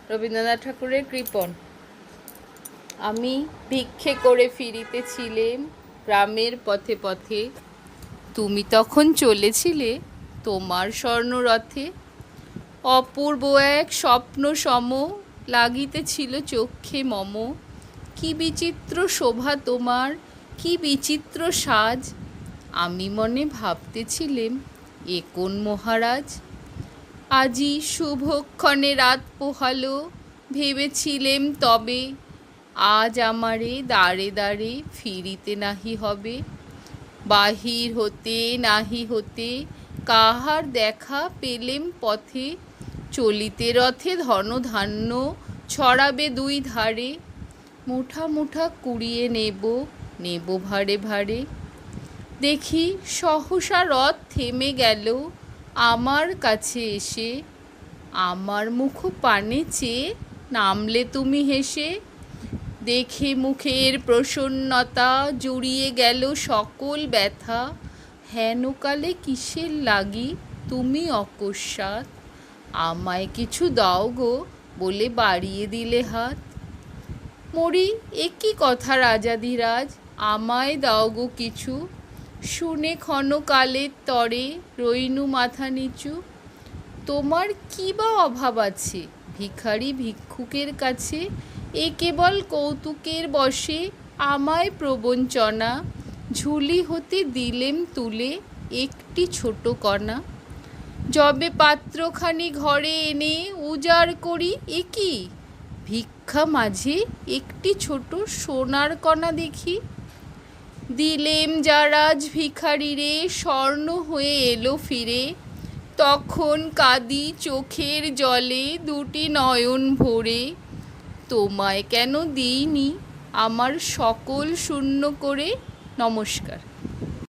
রবীন্দ্রনাথ ঠাকুরের কৃপণ। আমি ভিক্ষে করে ফিরিতেছিলেম গ্রামের পথে পথে, তুমি তখন চলেছিলে তোমার স্বর্ণরথে। অপূর্ব এক স্বপ্ন সম লাগিতেছিল চক্ষে মম। কি বিচিত্র শোভা তোমার, কি বিচিত্র সাজ, আমি মনে ভাবতেছিলেম এ কোন মহারাজ। আজি শুভক্ষণে রাত পোহালো, ভেবেছিলেম তবে আজ আমারে দ্বারে দ্বারে ফিরিতে নাহি হবে। বাহির হতে নাহি হতে কাহার দেখা পেলেম পথে, চলিতে রথে ধনধান্য ছড়াবে দুই ধারে। মুঠা মুঠা কুড়িয়ে নেব, নেব ভারে ভারে। দেখি সহসা রথ থেমে গেল আমার কাছে এসে, আমার মুখ পানে চেয়ে নামলে তুমি হেসে। দেখে মুখের প্রসন্নতা জুড়িয়ে গেল সকল ব্যথা, হেন কালে কিসের লাগি তুমি অকস্মাৎ, আমায় কিছু দাও গো বলে বাড়িয়ে দিলে হাত। মরি এ কি কথা রাজাধিরাজ, আমায় দাও গো কিছু, শুনে ক্ষণকালের তরে রইনু মাথা নিচু। তোমার কি বা অভাব আছে ভিখারি ভিক্ষুকের কাছে, এ কেবল কৌতুকের বশে আমায় প্রবঞ্চনা। ঝুলি হতে দিলেম তুলে একটি ছোট কণা, যবে পাত্রখানি ঘরে এনে উজাড় করি, এ কি ভিক্ষা মাঝে একটি ছোট সোনার কণা দেখি। দিলেম যারাজ ভিখারিরে স্বর্ণ হয়ে এলো ফিরে, তখন কাঁদি চোখের জলে দুটি নয়ন ভরে। তোমায় কেন দিইনি আমার সকল শূন্য করে। নমস্কার।